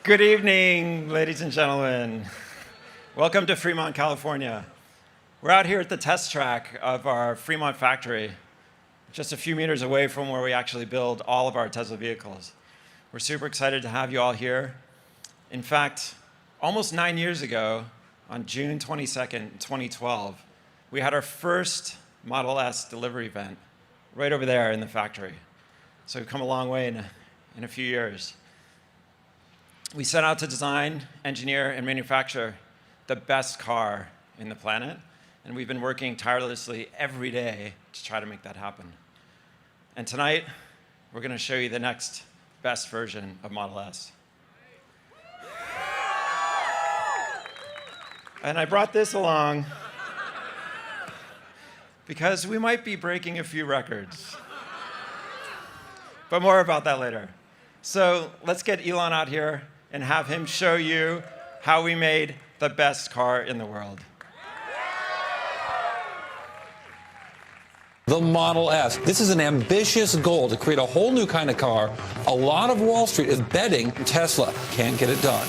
Good evening, ladies and gentlemen. Welcome to Fremont, California. We're out here at the test track of our Fremont factory, just a few meters away from where we actually build all of our Tesla vehicles. We're super excited to have you all here. In fact, almost 9 years ago, on June 22nd, 2012, we had our first Model S delivery event right over there in the factory. So we've come a long way in a few years. We set out to design, engineer, and manufacture the best car in the planet, and we've been working tirelessly every day to try to make that happen. And tonight, we're going to show you the next best version of Model S. And I brought this along because we might be breaking a few records. But more about that later. So let's get Elon out here and have him show you how we made the best car in the world. The Model S. This is an ambitious goal to create a whole new kind of car. A lot of Wall Street is betting Tesla can't get it done.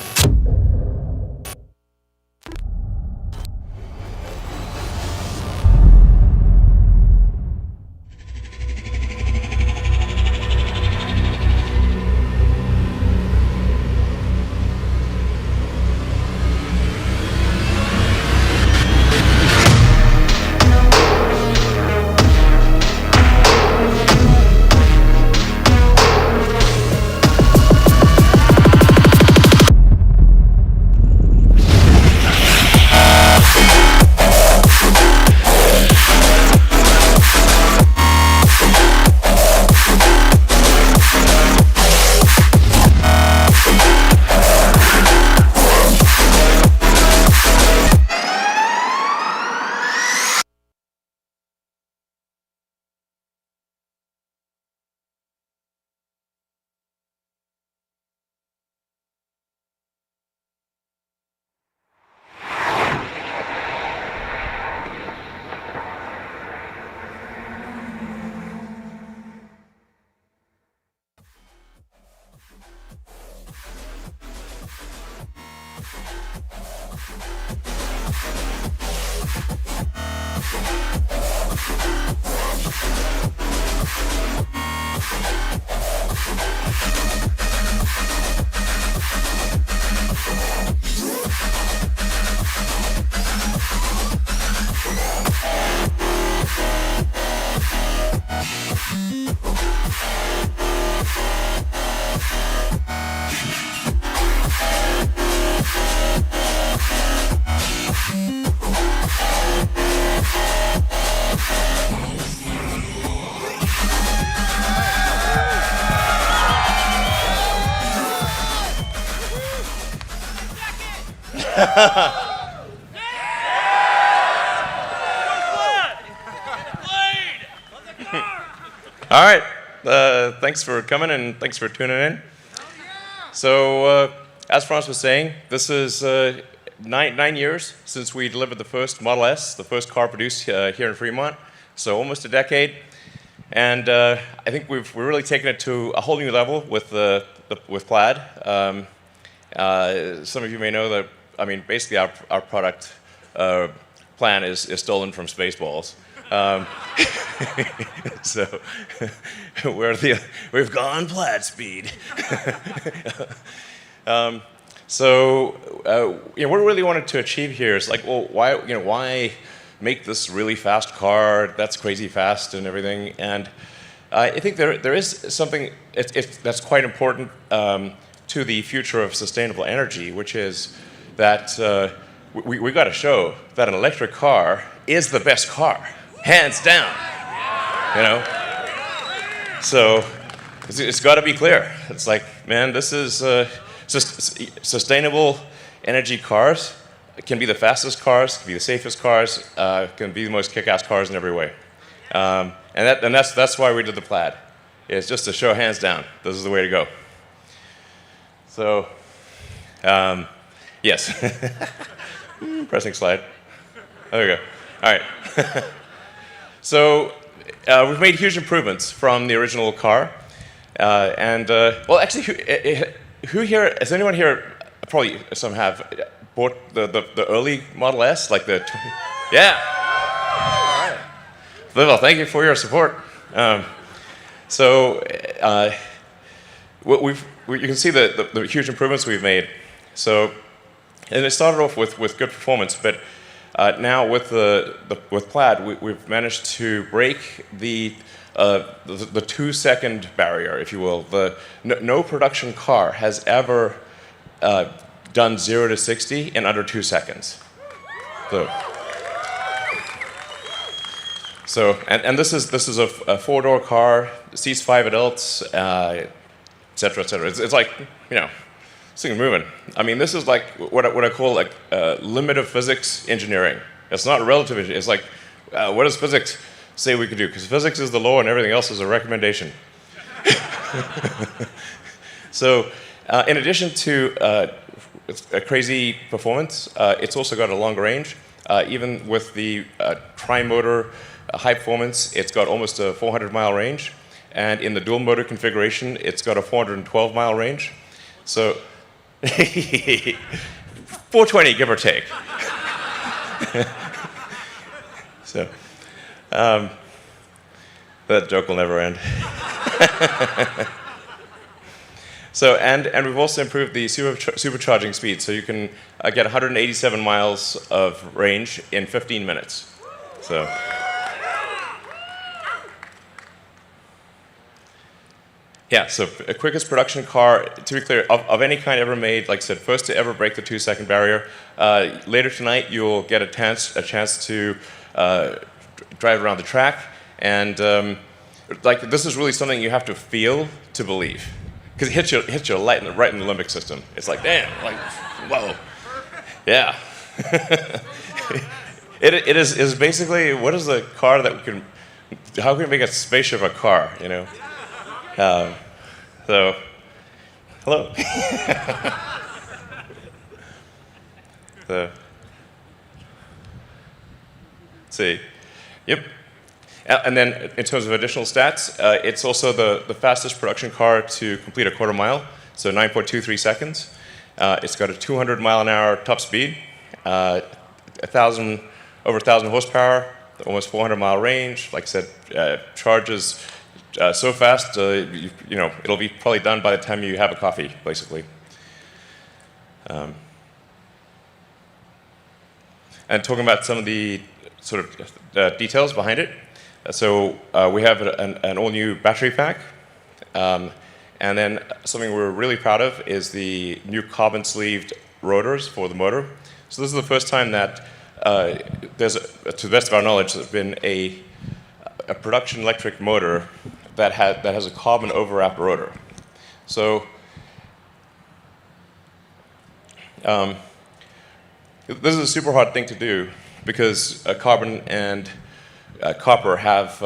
All right, thanks for coming and thanks for tuning in. So, as Franz was saying, this is 9 years since we delivered the first Model S, the first car produced here in Fremont, so almost a decade. And I think we're really taken it to a whole new level with Plaid. Some of you may know that, I mean, basically our product plan is stolen from Spaceballs. So we've gone Plaid speed. What we really wanted to achieve here is like, well, why make this really fast car that's crazy fast and everything? And I think there is something that's quite important to the future of sustainable energy, which is that we got to show that an electric car is the best car, hands down. You know, so it's got to be clear. It's like, man, this is sustainable energy cars. It can be the fastest cars, can be the safest cars, can be the most kick-ass cars in every way. And that's why we did the Plaid. It's just to show hands down, this is the way to go. So, yes. Pressing slide. There we go. All right. So, we've made huge improvements from the original car. Well, actually, who here, has anyone here, probably some have, bought the early Model S? Like the, yeah. All right. Well, thank you for your support. You can see the huge improvements we've made. So, and it started off with good performance, but now with Plaid, we've managed to break the 2-second barrier, if you will. No production car has ever done 0 to 60 in under 2 seconds. And this is a 4-door car, seats 5 adults, et cetera, et cetera. It's like, you know, this thing's moving. I mean, this is like what I call like limit of physics engineering. It's not relative engineering. It's like, what does physics say we can do? Because physics is the law and everything else is a recommendation. So, in addition to a crazy performance, it's also got a longer range. Even with the tri-motor high performance, it's got almost a 400-mile range. And in the dual motor configuration, it's got a 412-mile range. So, 420, give or take. So, that joke will never end. So, and we've also improved the supercharging speed, so you can get 187 miles of range in 15 minutes. So. Yeah, so quickest production car, to be clear, of any kind ever made, like I said, first to ever break the 2-second barrier. Later tonight, you'll get a chance to drive around the track, and like this is really something you have to feel to believe, because it hits you right in the limbic system. It's like, damn, like, whoa, yeah. It is basically, what is the car that we can, how can we make a spaceship a car, you know? So, hello. Let's see. Yep. And then in terms of additional stats, it's also the fastest production car to complete a quarter mile, so 9.23 seconds. It's got a 200-mile-an-hour top speed, over 1,000 horsepower, almost 400-mile range. Like I said, charges so fast, you know, it'll be probably done by the time you have a coffee, basically. And talking about some of the sort of details behind it. So we have an all-new battery pack. And then something we're really proud of is the new carbon-sleeved rotors for the motor. So this is the first time that to the best of our knowledge, there's been a production electric motor that has a carbon overwrapped rotor. So this is a super hard thing to do because carbon and copper have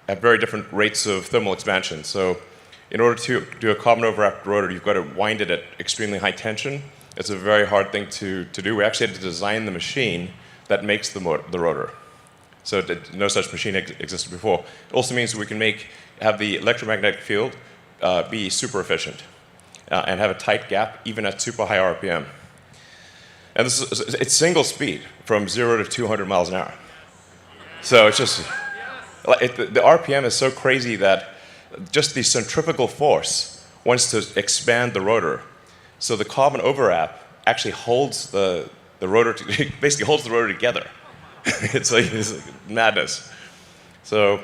have very different rates of thermal expansion. So in order to do a carbon overwrapped rotor, you've got to wind it at extremely high tension. It's a very hard thing to do. We actually had to design the machine that makes the rotor. So no such machine existed before. It also means we can have the electromagnetic field be super efficient and have a tight gap even at super high RPM. And it's single speed from 0 to 200 miles an hour. So it's just, the RPM is so crazy that just the centrifugal force wants to expand the rotor. So the carbon overwrap actually holds the rotor, basically holds the rotor together. It's like madness. So,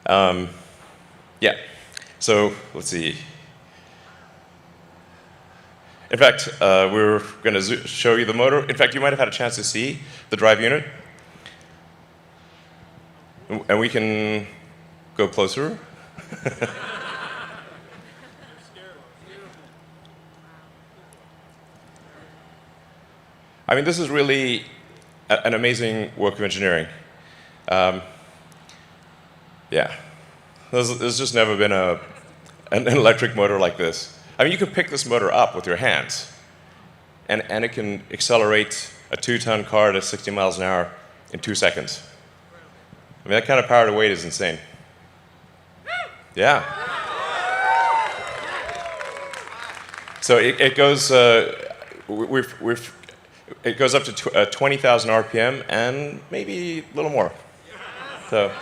yeah. So let's see. In fact, we're going to show you the motor. In fact, you might have had a chance to see the drive unit. And we can go closer. I mean, this is really an amazing work of engineering. Yeah. There's just never been an electric motor like this. I mean, you can pick this motor up with your hands, and it can accelerate a 2-ton car to 60 miles an hour in 2 seconds. I mean, that kind of power to weight is insane. Yeah. So it goes, it goes up to 20,000 RPM and maybe a little more. So.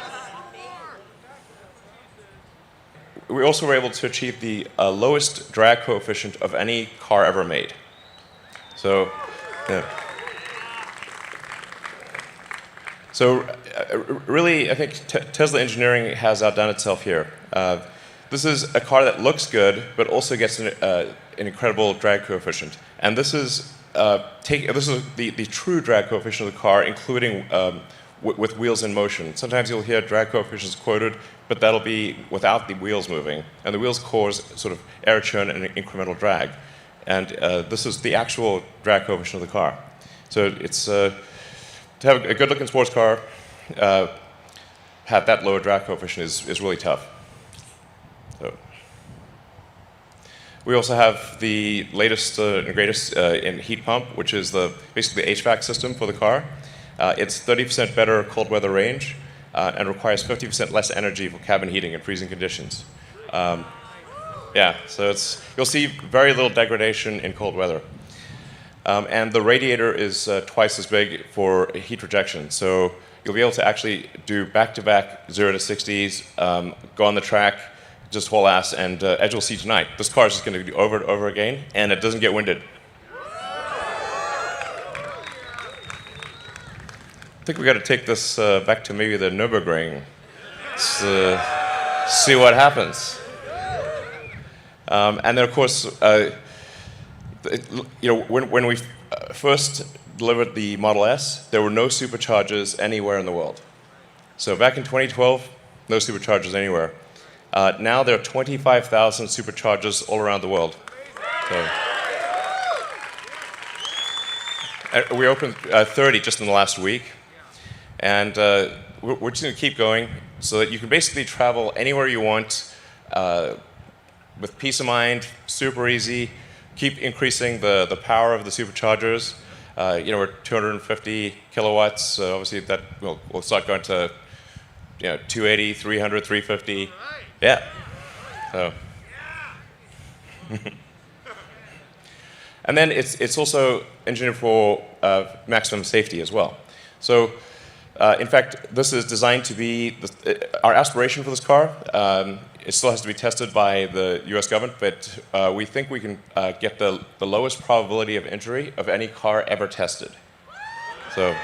We also were able to achieve the lowest drag coefficient of any car ever made. So, yeah. So, really, I think Tesla engineering has outdone itself here. This is a car that looks good, but also gets an incredible drag coefficient. And this is the true drag coefficient of the car, including with wheels in motion. Sometimes you'll hear drag coefficients quoted, but that'll be without the wheels moving. And the wheels cause sort of air churn and incremental drag. And this is the actual drag coefficient of the car. So it's to have a good-looking sports car, have that lower drag coefficient is really tough. So. We also have the latest and greatest in heat pump, which is basically the HVAC system for the car. It's 30% better cold weather range and requires 50% less energy for cabin heating in freezing conditions. Yeah, so you'll see very little degradation in cold weather. And the radiator is twice as big for heat rejection. So you'll be able to actually do back-to-back 0 to 60s, go on the track, just haul ass, and as you'll see tonight, this car is just going to do over and over again, and it doesn't get winded. I think we got to take this back to maybe the Nürburgring. See what happens. And then, of course, when we first delivered the Model S, there were no superchargers anywhere in the world. So back in 2012, no superchargers anywhere. Now there are 25,000 superchargers all around the world. So, we opened 30 just in the last week. And we're just going to keep going so that you can basically travel anywhere you want with peace of mind, super easy, keep increasing the power of the superchargers. We're 250 kilowatts. Obviously, that we'll start going to 280, 300, 350. Yeah. So. And then it's also engineered for maximum safety as well. So. In fact, this is designed to be our aspiration for this car. It still has to be tested by the US government, but we think we can get the lowest probability of injury of any car ever tested. So,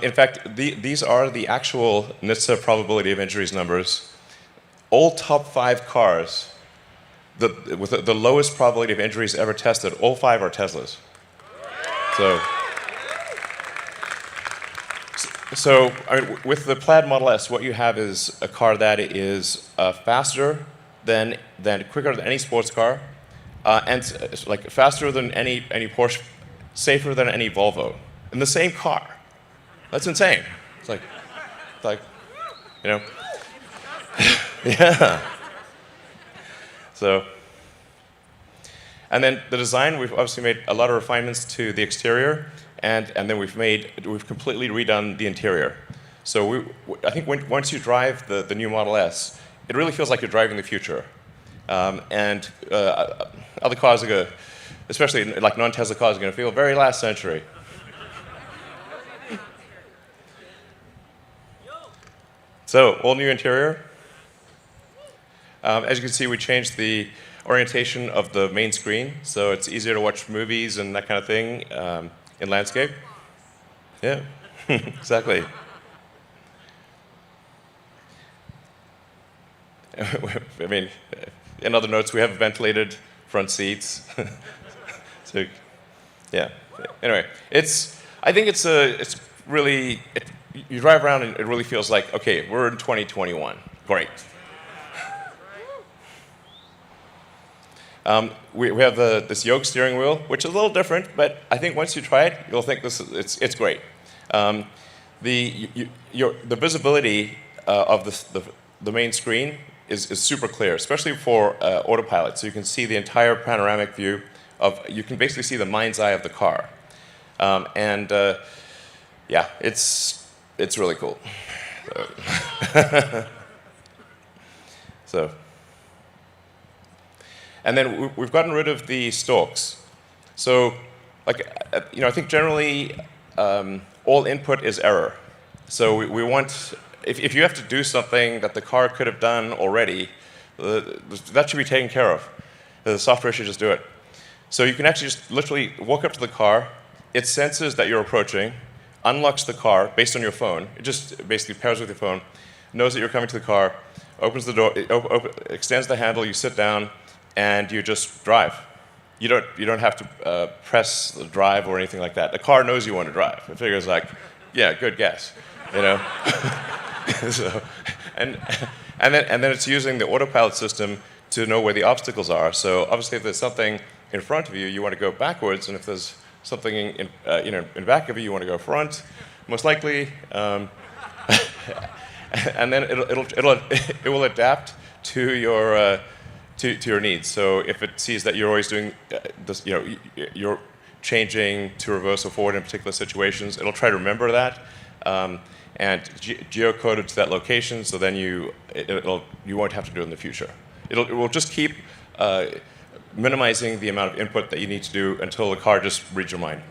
in fact, these are the actual NHTSA probability of injuries numbers. All top 5 cars with the lowest probability of injuries ever tested, all 5 are Teslas. So I mean, with the Plaid Model S, what you have is a car that is faster than quicker than any sports car, and like faster than any Porsche, safer than any Volvo in the same car. That's insane. It's like yeah. So. And then the design, we've obviously made a lot of refinements to the exterior, and then we've completely redone the interior. So I think once you drive the new Model S, it really feels like you're driving the future. And other cars are going to, especially like non-Tesla cars, are going to feel very last century. So all new interior. As you can see, we changed the orientation of the main screen, so it's easier to watch movies and that kind of thing in landscape. Yeah, exactly. I mean, in other notes, we have ventilated front seats. So, yeah. Anyway, I think it's really, you drive around and it really feels like, okay, we're in 2021. Great. We have this yoke steering wheel, which is a little different, but I think once you try it, you'll think it's great. The visibility of the main screen is super clear, especially for autopilot. So you can see the entire panoramic view you can basically see the mind's eye of the car. Yeah, it's really cool. So. And then we've gotten rid of the stalks. So, I think generally all input is error. So we want, if you have to do something that the car could have done already, that should be taken care of. The software should just do it. So you can actually just literally walk up to the car, it senses that you're approaching, unlocks the car based on your phone. It just basically pairs with your phone, knows that you're coming to the car, opens the door, extends the handle, you sit down, and you just drive. You don't have to press the drive or anything like that. The car knows you want to drive. It figures like, yeah, good guess, you know. So, and then it's using the autopilot system to know where the obstacles are. So obviously, if there's something in front of you, you want to go backwards, and if there's something in back of you, you want to go front, most likely. And then it will adapt to your to your needs. So if it sees that you're always doing this, you're changing to reverse or forward in particular situations, it'll try to remember that and geocode it to that location. So then you won't have to do it in the future. It will just keep minimizing the amount of input that you need to do until the car just reads your mind.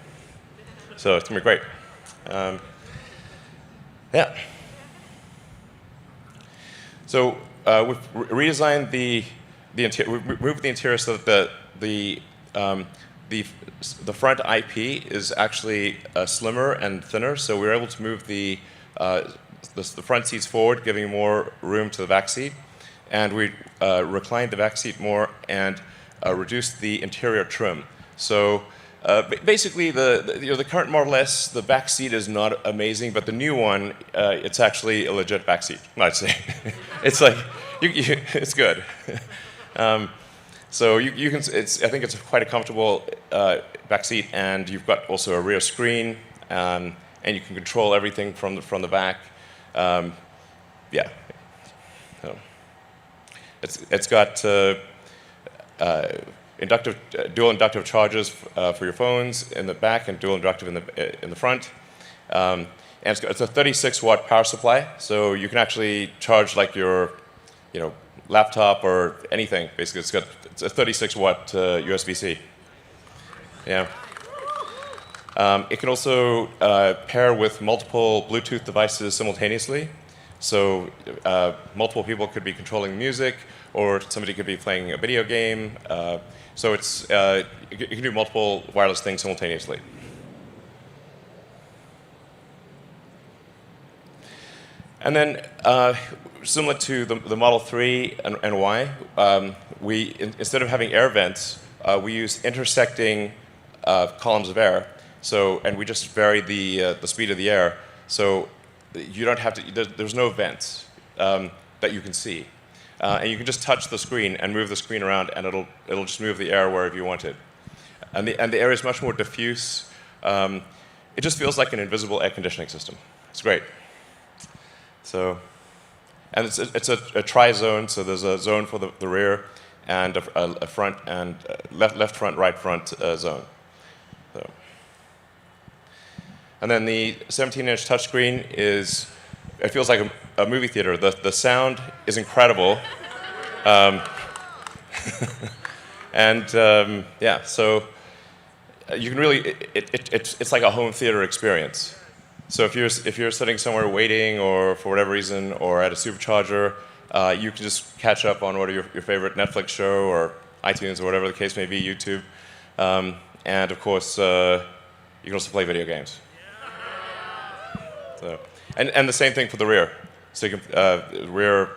So it's gonna be great. Yeah. So we've redesigned the interior. We've moved the interior so that the front IP is actually slimmer and thinner. So we were able to move the front seats forward, giving more room to the back seat, and we reclined the back seat more and reduced the interior trim. So basically, the current Model S, the back seat is not amazing, but the new one, it's actually a legit back seat, I'd say. It's like it's good. So you can. I think it's quite a comfortable back seat, and you've got also a rear screen, and you can control everything from the back. Yeah. So it's got dual inductive chargers for your phones in the back and dual inductive in the front. And it's a 36-watt power supply, so you can actually charge like your, laptop or anything. Basically, it's a 36-watt USB-C. Yeah. It can also pair with multiple Bluetooth devices simultaneously. So multiple people could be controlling music, or somebody could be playing a video game. So you can do multiple wireless things simultaneously. And then, similar to the Model 3 and Y, instead of having air vents, we use intersecting columns of air. So, and we just vary the speed of the air. So you don't have to. There's no vents that you can see, and you can just touch the screen and move the screen around, and it'll just move the air wherever you want it. And the air is much more diffuse. It just feels like an invisible air conditioning system. It's great. So, and it's a tri-zone. So there's a zone for the rear, and a front and left front, right front zone. So. And then the 17-inch touchscreen it feels like a movie theater. The sound is incredible. And yeah, so you can really, it's like a home theater experience. So if you're sitting somewhere waiting, or for whatever reason, or at a supercharger, you can just catch up on what your favorite Netflix show, or iTunes, or whatever the case may be, YouTube. And of course, you can also play video games. So, and the same thing for the rear. So you can, rear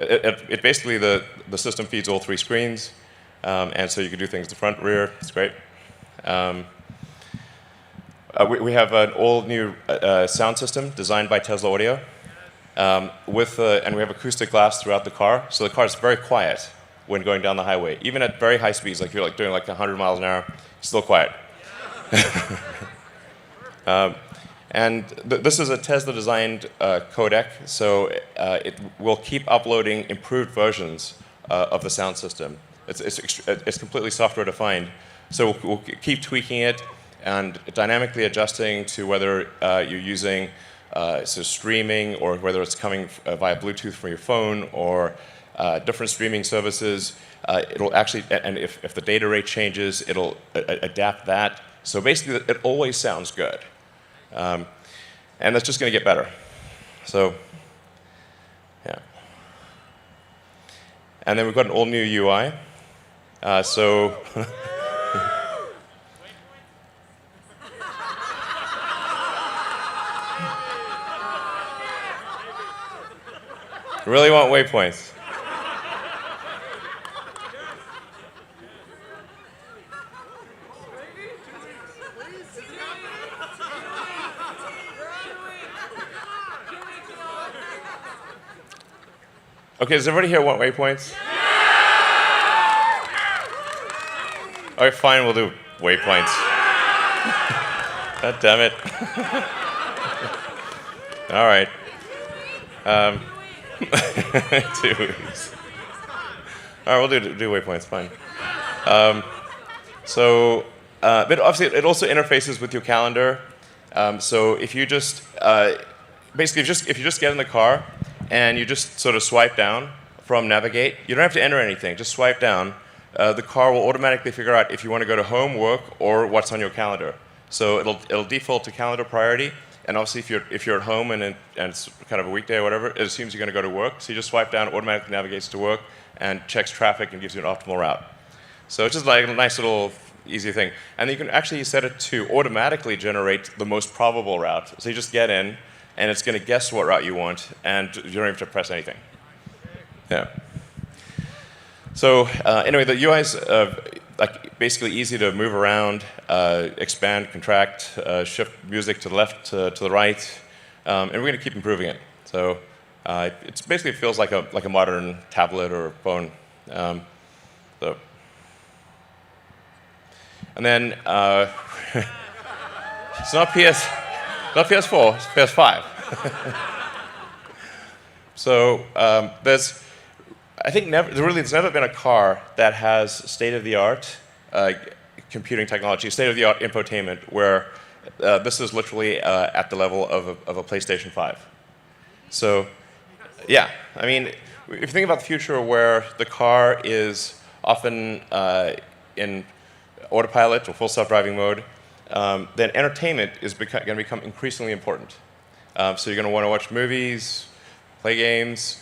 it basically, the system feeds all 3 screens, and so you can do things to front, rear. It's great. We have an all-new sound system designed by Tesla Audio, and we have acoustic glass throughout the car, so the car is very quiet when going down the highway. Even at very high speeds, like you're doing 100 miles an hour, it's still quiet. This is a Tesla-designed codec, so it will keep uploading improved versions of the sound system. It's completely software-defined, so we'll keep tweaking it and dynamically adjusting to whether you're using streaming or whether it's coming via Bluetooth from your phone or different streaming services. It'll actually, and if the data rate changes, it'll adapt that. So basically, it always sounds good. And that's just going to get better. So, yeah. And then we've got an all-new UI. Really want waypoints. Okay, does everybody here want waypoints? All right, fine, we'll do waypoints. God damn it. All right. 2 weeks. All right, we'll do waypoints, fine. But obviously, it also interfaces with your calendar. So if you just, basically, if you just get in the car and you just sort of swipe down from Navigate, you don't have to enter anything, just swipe down. The car will automatically figure out if you want to go to home, work, or what's on your calendar. So it'll default to calendar priority. And obviously, if you're at home and it's kind of a weekday or whatever, it assumes you're going to go to work. So you just swipe down, automatically navigates to work, and checks traffic and gives you an optimal route. So it's just like a nice little easy thing. And you can actually set it to automatically generate the most probable route. So you just get in, and it's going to guess what route you want, and you don't have to press anything. Yeah. So anyway, the UI is basically easy to move around, expand, contract, shift music to the left, to the right, and we're going to keep improving it. So it basically feels like a modern tablet or phone. And then it's not PS4, it's PS5. So I think there's never been a car that has state-of-the-art computing technology, state-of-the-art infotainment, where this is literally at the level of a PlayStation 5. So, yeah, I mean, if you think about the future where the car is often in autopilot or full self-driving mode, then entertainment is going to become increasingly important. So you're going to want to watch movies, play games,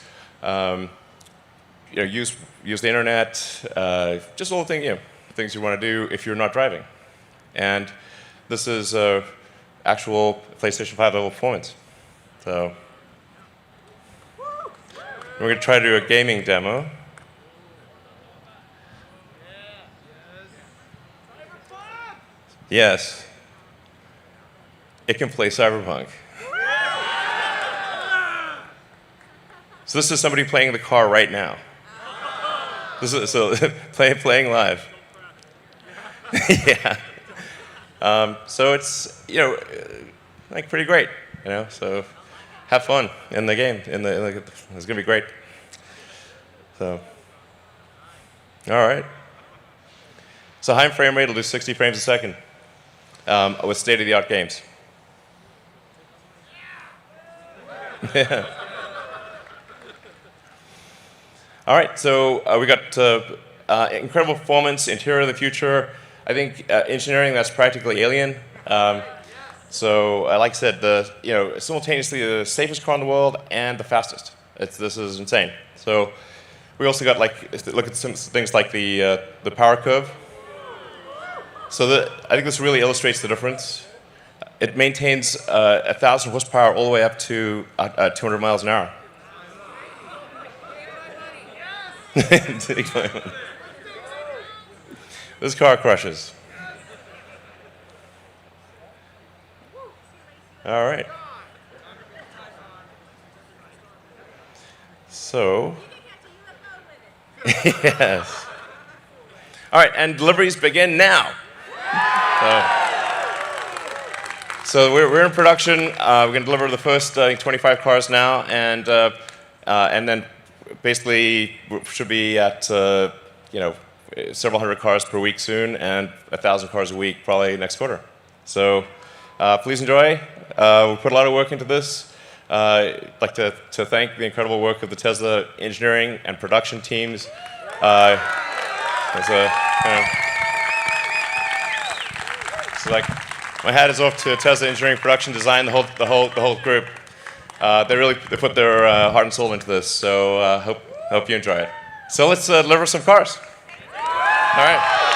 use the internet, just all the things you want to do if you're not driving. And this is actual PlayStation 5 level performance. So we're going to try to do a gaming demo. Yes, it can play Cyberpunk. So this is somebody playing the car right now. This is playing live. Yeah. So it's pretty great, So have fun in the game. It's gonna be great. So, all right. So high frame rate will do 60 frames a second with state-of-the-art games. Yeah. All right, so we got incredible performance, interior of the future. I think engineering that's practically alien. So, like I said, simultaneously the safest car in the world and the fastest. This is insane. So, we also got look at some things like the power curve. So I think this really illustrates the difference. It maintains 1,000 horsepower all the way up to 200 miles an hour. This car crushes. All right. So, yes. All right, and deliveries begin now. So we're in production. We're going to deliver the first 25 cars now, and then basically we should be at several hundred cars per week soon, and 1,000 cars a week probably next quarter. So please enjoy. We put a lot of work into this. I'd like to thank the incredible work of the Tesla engineering and production teams. My hat is off to Tesla engineering, production, design, the whole group. They put their heart and soul into this. So hope you enjoy it. So let's deliver some cars. All right.